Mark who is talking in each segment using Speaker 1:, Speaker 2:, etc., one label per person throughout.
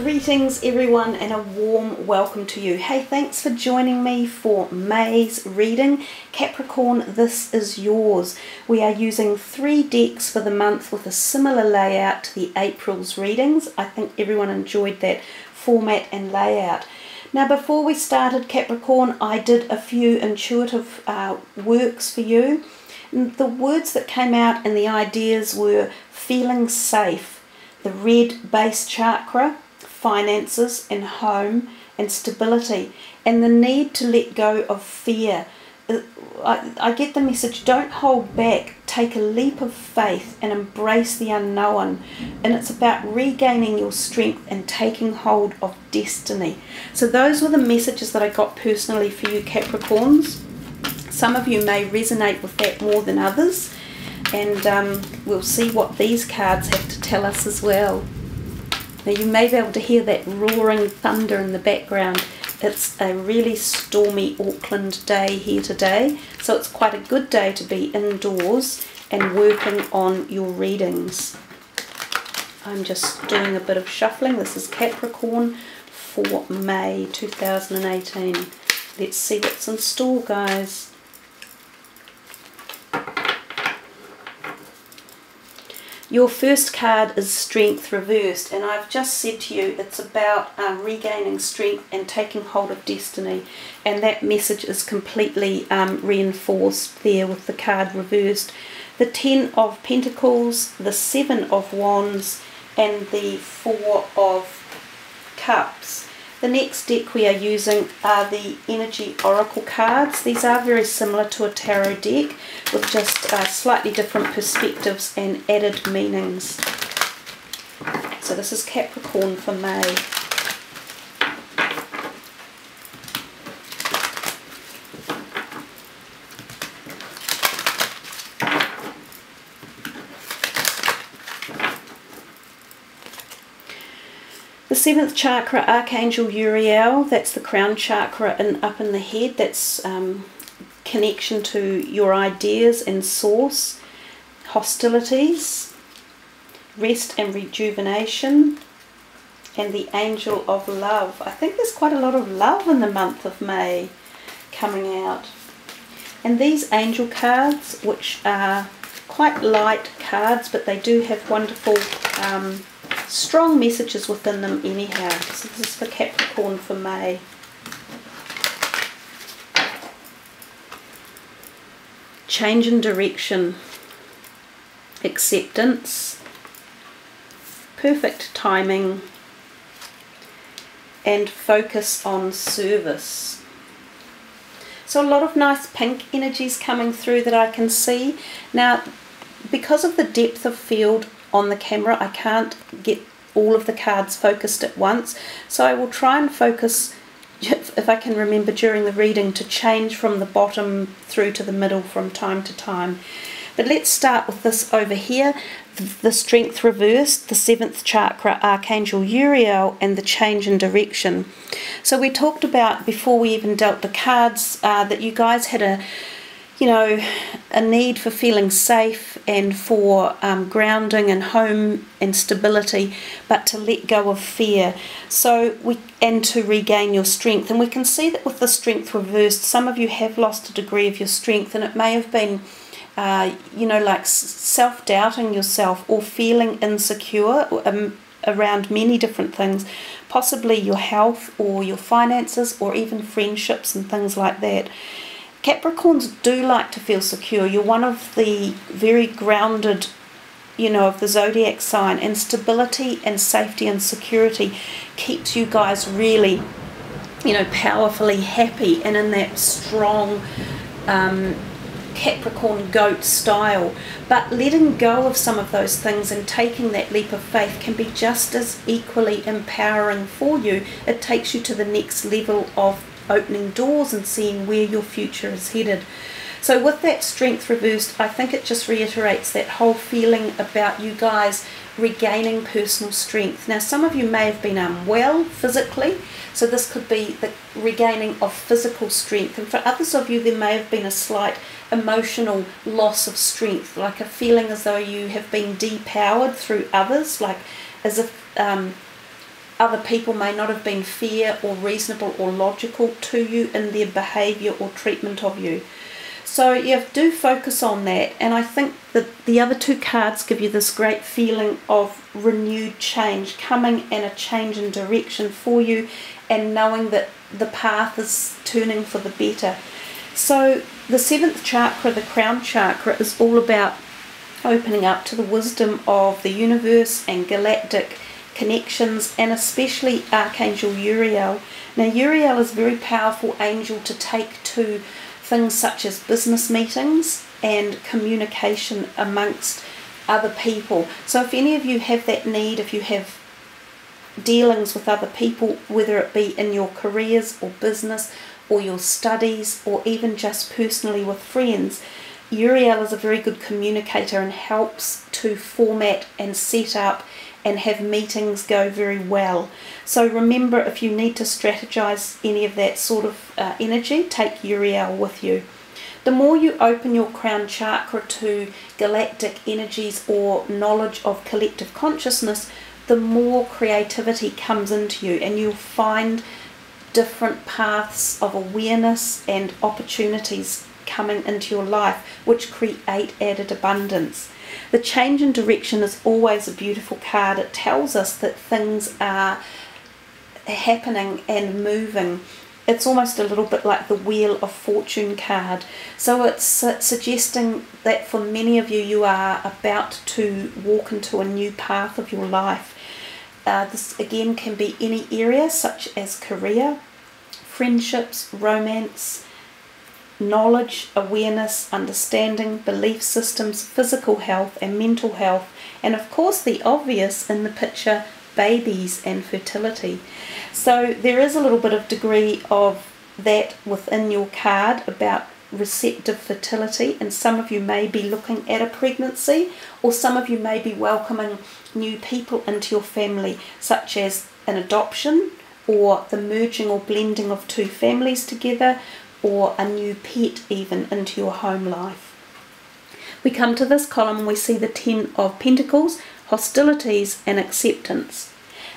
Speaker 1: Greetings everyone and a warm welcome to you. Hey, thanks for joining me for May's reading. Capricorn, this is yours. We are using 3 decks for the month with a similar layout to the April's readings. I think everyone enjoyed that format and layout. Now before we started Capricorn, I did a few intuitive works for you. The words that came out and the ideas were feeling safe, the red base chakra, finances and home and stability, and the need to let go of fear. I get the message, don't hold back, take a leap of faith and embrace the unknown. And it's about regaining your strength and taking hold of destiny. So those were the messages that I got personally for you Capricorns. Some of you may resonate with that more than others, and we'll see what these cards have to tell us as well. Now you may be able to hear that roaring thunder in the background. It's a really stormy Auckland day here today, so it's quite a good day to be indoors and working on your readings. I'm just doing a bit of shuffling. This is Capricorn for May 2018. Let's see what's in store, guys. Your first card is Strength Reversed, and I've just said to you it's about regaining strength and taking hold of destiny, and that message is completely reinforced there with the card reversed. The 10 of Pentacles, the 7 of Wands and the 4 of Cups. The next deck we are using are the Energy Oracle cards. These are very similar to a tarot deck with just slightly different perspectives and added meanings. So this is Capricorn for May. The 7th chakra, Archangel Uriel, that's the crown chakra and up in the head. That's connection to your ideas and source, hostilities, rest and rejuvenation, and the Angel of Love. I think there's quite a lot of love in the month of May coming out. And these angel cards, which are quite light cards, but they do have wonderful strong messages within them anyhow. So this is for Capricorn for May. Change in direction, acceptance, perfect timing, and focus on service. So a lot of nice pink energies coming through that I can see. Now, because of the depth of field on the camera, I can't get all of the cards focused at once, so I will try and focus, if I can remember during the reading, to change from the bottom through to the middle from time to time. But let's start with this over here, the Strength Reversed, the 7th chakra, Archangel Uriel, and the change in direction. So we talked about, before we even dealt the cards, that you guys had a need for feeling safe and for grounding and home and stability, but to let go of fear. And to regain your strength. And we can see that with the Strength Reversed, some of you have lost a degree of your strength, and it may have been, like self-doubting yourself or feeling insecure around many different things, possibly your health or your finances or even friendships and things like that. Capricorns do like to feel secure. You're one of the very grounded, of the zodiac sign, and stability and safety and security keeps you guys really, powerfully happy and in that strong Capricorn goat style. But letting go of some of those things and taking that leap of faith can be just as equally empowering for you. It takes you to the next level of opening doors and seeing where your future is headed. So with that Strength Reversed, I think it just reiterates that whole feeling about you guys regaining personal strength. Now some of you may have been unwell physically, so this could be the regaining of physical strength, and for others of you there may have been a slight emotional loss of strength, like a feeling as though you have been depowered through others, like as if other people may not have been fair or reasonable or logical to you in their behaviour or treatment of you. So yeah, do focus on that. And I think that the other two cards give you this great feeling of renewed change coming, and a change in direction for you, and knowing that the path is turning for the better. So the 7th chakra, the crown chakra, is all about opening up to the wisdom of the universe and galactic connections, and especially Archangel Uriel. Now Uriel is a very powerful angel to take to things such as business meetings and communication amongst other people. So if any of you have that need, if you have dealings with other people, whether it be in your careers or business or your studies or even just personally with friends, Uriel is a very good communicator and helps to format and set up and have meetings go very well. So remember, if you need to strategize any of that sort of energy, take Uriel with you. The more you open your crown chakra to galactic energies or knowledge of collective consciousness, the more creativity comes into you, and you'll find different paths of awareness and opportunities coming into your life, which create added abundance. The change in direction is always a beautiful card. It tells us that things are happening and moving. It's almost a little bit like the Wheel of Fortune card. So it's suggesting that for many of you, you are about to walk into a new path of your life. This again can be any area, such as career, friendships, romance, knowledge, awareness, understanding, belief systems, physical health and mental health, and of course the obvious in the picture, babies and fertility. So there is a little bit of degree of that within your card about receptive fertility, and some of you may be looking at a pregnancy, or some of you may be welcoming new people into your family, such as an adoption or the merging or blending of two families together, or a new pet even into your home life. We come to this column and we see the 10 of Pentacles, hostilities and acceptance.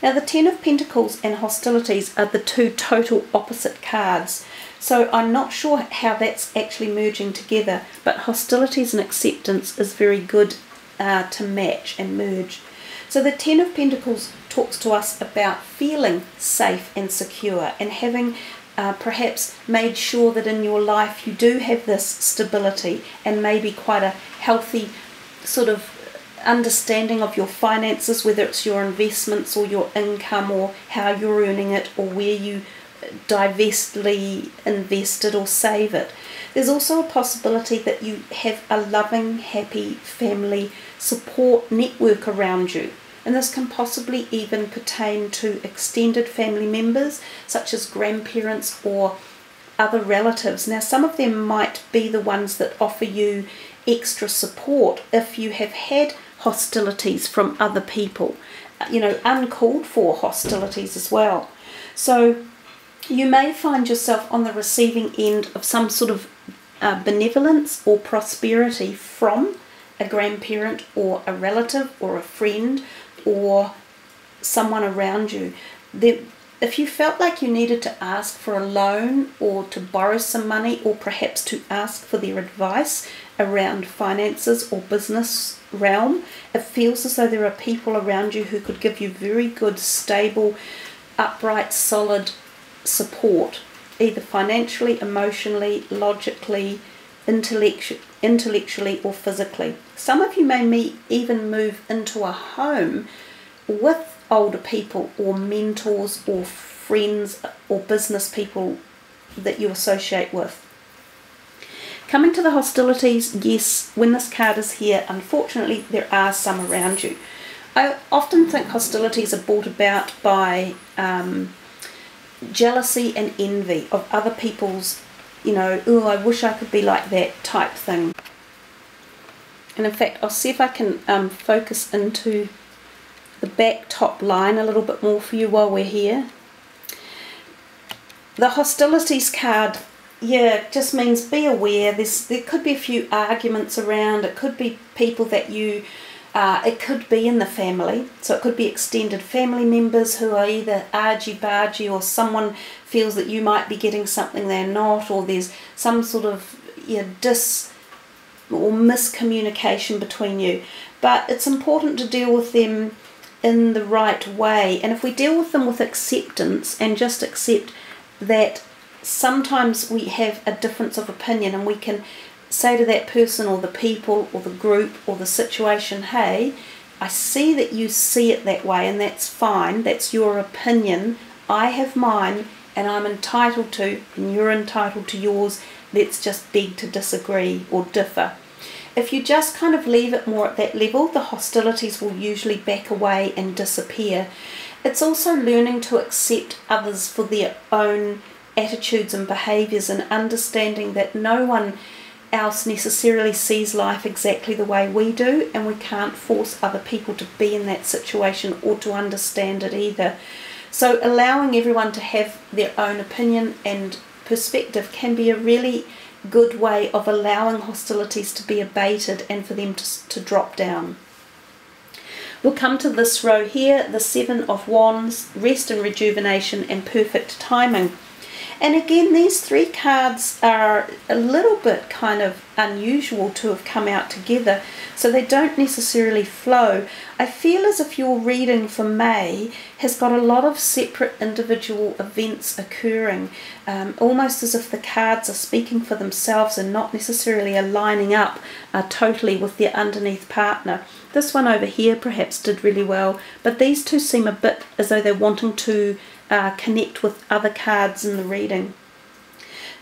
Speaker 1: Now the 10 of Pentacles and hostilities are the two total opposite cards, so I'm not sure how that's actually merging together, but hostilities and acceptance is very good to match and merge. So the 10 of Pentacles talks to us about feeling safe and secure, and having perhaps made sure that in your life you do have this stability and maybe quite a healthy sort of understanding of your finances, whether it's your investments or your income or how you're earning it or where you divestly invest it or save it. There's also a possibility that you have a loving, happy family support network around you. And this can possibly even pertain to extended family members, such as grandparents or other relatives. Now, some of them might be the ones that offer you extra support if you have had hostilities from other people, you know, uncalled for hostilities as well. So you may find yourself on the receiving end of some sort of benevolence or prosperity from a grandparent or a relative or a friend or someone around you. If you felt like you needed to ask for a loan or to borrow some money, or perhaps to ask for their advice around finances or business realm, it feels as though there are people around you who could give you very good, stable, upright, solid support, either financially, emotionally, logically, intellectually or physically. Some of you may even move into a home with older people or mentors or friends or business people that you associate with. Coming to the hostilities, yes, when this card is here, unfortunately there are some around you. I often think hostilities are brought about by jealousy and envy of other people's, you know, oh, I wish I could be like that type thing. And in fact, I'll see if I can focus into the back top line a little bit more for you while we're here. The hostilities card, yeah, just means be aware. There could be a few arguments around. It could be people that you It could be in the family, so it could be extended family members who are either argy-bargy, or someone feels that you might be getting something they're not, or there's some sort of or miscommunication between you. But it's important to deal with them in the right way, and if we deal with them with acceptance and just accept that sometimes we have a difference of opinion, and we can say to that person or the people or the group or the situation, hey, I see that you see it that way, and that's fine, that's your opinion, I have mine, and I'm entitled to, and you're entitled to yours. Let's just beg to disagree or differ. If you just kind of leave it more at that level, the hostilities will usually back away and disappear. It's also learning to accept others for their own attitudes and behaviours, and understanding that no one else necessarily sees life exactly the way we do, and we can't force other people to be in that situation or to understand it either. So allowing everyone to have their own opinion and perspective can be a really good way of allowing hostilities to be abated and for them to drop down. We'll come to this row here, the Seven of Wands, rest and rejuvenation and perfect timing. And again, these three cards are a little bit kind of unusual to have come out together, so they don't necessarily flow. I feel as if your reading for May has got a lot of separate individual events occurring, almost as if the cards are speaking for themselves and not necessarily aligning up totally with their underneath partner. This one over here perhaps did really well, but these two seem a bit as though they're wanting to connect with other cards in the reading.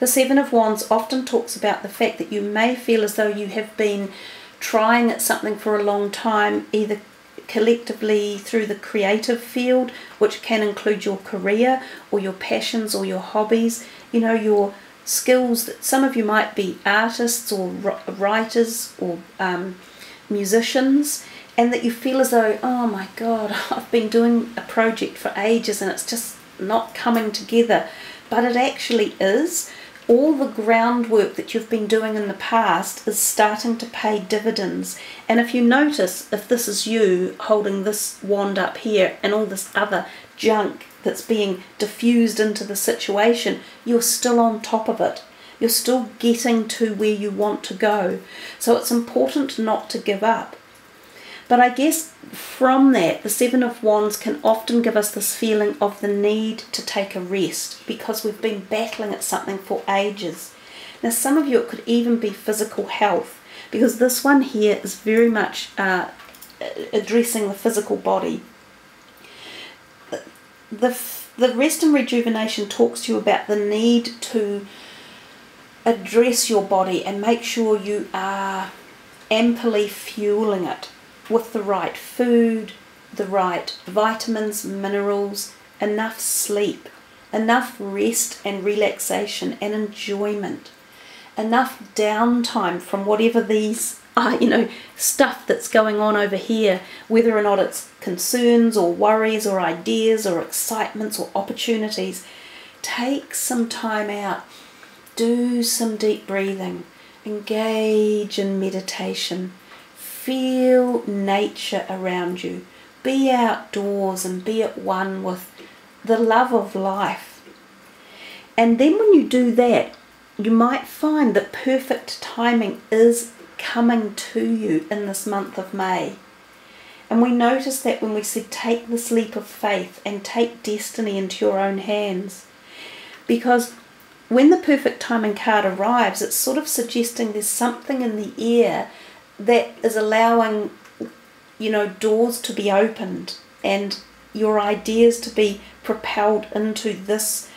Speaker 1: The Seven of Wands often talks about the fact that you may feel as though you have been trying at something for a long time, either collectively through the creative field, which can include your career or your passions or your hobbies, your skills. That some of you might be artists or writers or musicians, and that you feel as though, oh my God, I've been doing a project for ages and it's just not coming together. But it actually is. All the groundwork that you've been doing in the past is starting to pay dividends. And if you notice, if this is you holding this wand up here and all this other junk that's being diffused into the situation, you're still on top of it. You're still getting to where you want to go. So it's important not to give up. But I guess from that, the Seven of Wands can often give us this feeling of the need to take a rest because we've been battling at something for ages. Now, some of you, it could even be physical health, because this one here is very much addressing the physical body. The rest and rejuvenation talks to you about the need to address your body and make sure you are amply fueling it with the right food, the right vitamins, minerals, enough sleep, enough rest and relaxation and enjoyment, enough downtime from whatever these stuff that's going on over here, whether or not it's concerns or worries or ideas or excitements or opportunities. Take some time out, do some deep breathing, engage in meditation, feel nature around you, be outdoors and be at one with the love of life. And then when you do that, you might find that perfect timing is coming to you in this month of May. And we notice that when we said take this leap of faith and take destiny into your own hands, because when the perfect timing card arrives, it's sort of suggesting there's something in the air that is allowing, doors to be opened and your ideas to be propelled into this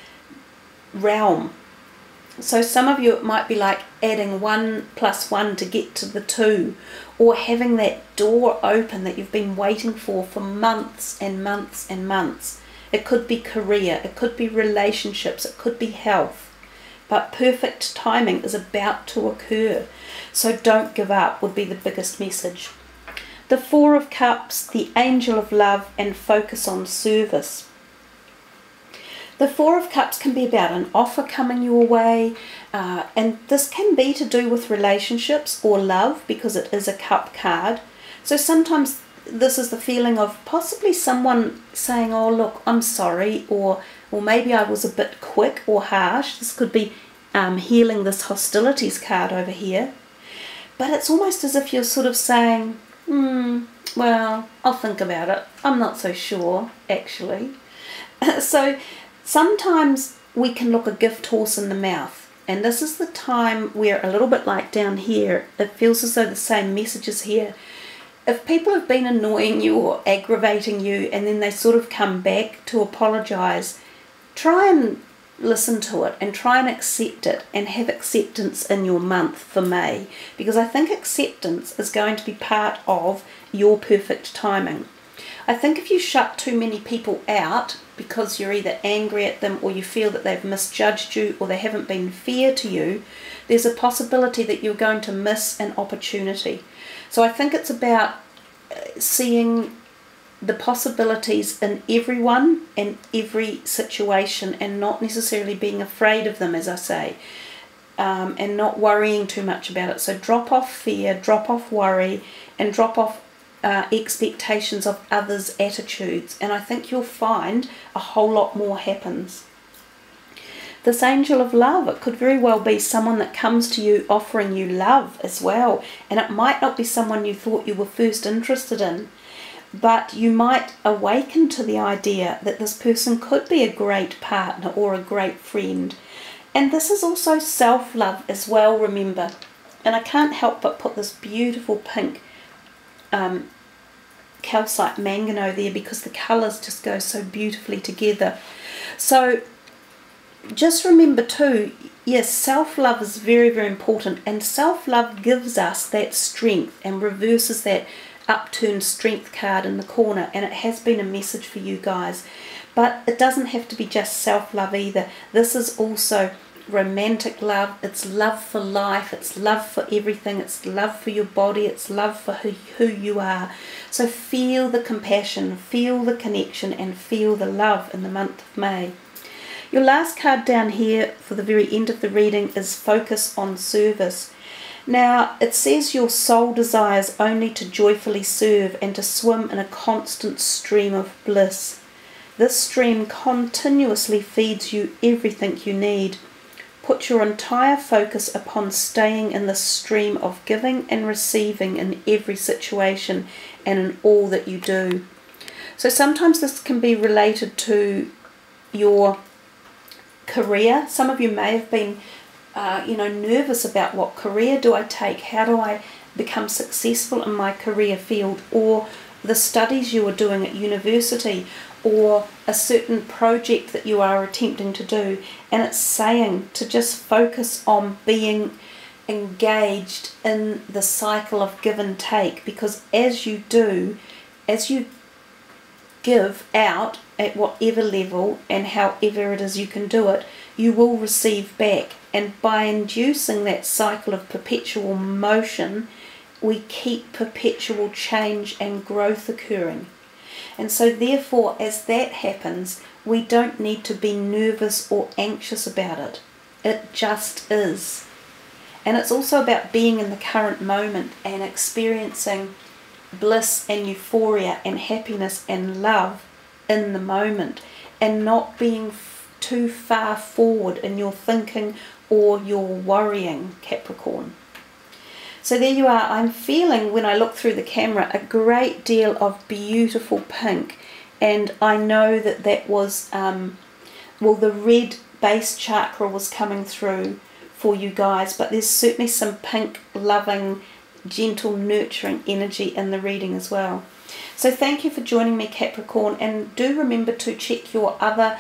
Speaker 1: realm. So some of you, it might be like adding 1 + 1 to get to the 2, or having that door open that you've been waiting for months and months and months. It could be career, it could be relationships, it could be health. But perfect timing is about to occur. So don't give up would be the biggest message. The Four of Cups, the Angel of Love, and focus on service. The Four of Cups can be about an offer coming your way, and this can be to do with relationships or love because it is a cup card. So sometimes this is the feeling of possibly someone saying, oh look, I'm sorry, or maybe I was a bit quick or harsh. This could be healing this hostilities card over here. But it's almost as if you're sort of saying, well, I'll think about it. I'm not so sure, actually. So sometimes we can look a gift horse in the mouth. And this is the time where, a little bit like down here, it feels as though the same message is here. If people have been annoying you or aggravating you and then they sort of come back to apologise, try and listen to it and try and accept it and have acceptance in your month for May, because I think acceptance is going to be part of your perfect timing. I think if you shut too many people out because you're either angry at them or you feel that they've misjudged you or they haven't been fair to you, there's a possibility that you're going to miss an opportunity. So I think it's about seeing the possibilities in everyone and every situation and not necessarily being afraid of them, as I say, and not worrying too much about it. So drop off fear, drop off worry, and drop off expectations of others' attitudes, and I think you'll find a whole lot more happens. This angel of love, it could very well be someone that comes to you offering you love as well, and it might not be someone you thought you were first interested in, but you might awaken to the idea that this person could be a great partner or a great friend. And this is also self-love as well, remember. And I can't help but put this beautiful pink calcite manganese there because the colours just go so beautifully together. So just remember too, yes, self-love is very, very important, and self-love gives us that strength and reverses that upturned strength card in the corner, and it has been a message for you guys. But it doesn't have to be just self-love either. This is also romantic love, it's love for life, it's love for everything, it's love for your body, it's love for who you are. So feel the compassion, feel the connection, and feel the love in the month of May. Your last card down here for the very end of the reading is focus on service. Now it says your soul desires only to joyfully serve and to swim in a constant stream of bliss. This stream continuously feeds you everything you need. Put your entire focus upon staying in the stream of giving and receiving in every situation and in all that you do. So sometimes this can be related to your career. Some of you may have been nervous about what career do I take, how do I become successful in my career field, or the studies you are doing at university, or a certain project that you are attempting to do. And it's saying to just focus on being engaged in the cycle of give and take, because as you do, as you give out at whatever level and however it is you can do it, you will receive back. And by inducing that cycle of perpetual motion, we keep perpetual change and growth occurring. And so therefore, as that happens, we don't need to be nervous or anxious about it. It just is. And it's also about being in the current moment and experiencing bliss and euphoria and happiness and love in the moment, and not being too far forward in your thinking or your worrying, Capricorn. So there you are. I'm feeling, when I look through the camera, a great deal of beautiful pink, and I know that that was the red base chakra was coming through for you guys, but there's certainly some pink, loving, gentle, nurturing energy in the reading as well. So thank you for joining me, Capricorn, and do remember to check your other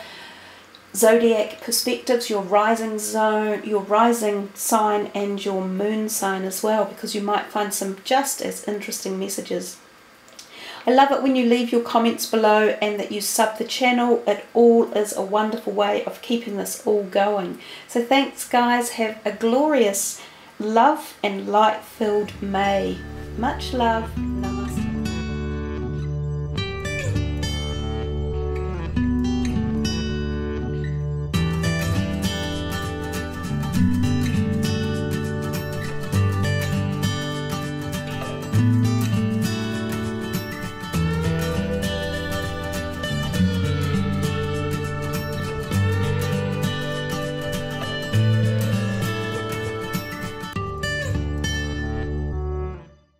Speaker 1: zodiac perspectives, your rising zone, your rising sign, and your moon sign as well, because you might find some just as interesting messages. I love it when you leave your comments below and that you sub the channel. It all is a wonderful way of keeping this all going. So thanks guys, have a glorious, love and light filled May. Much love. Namaste.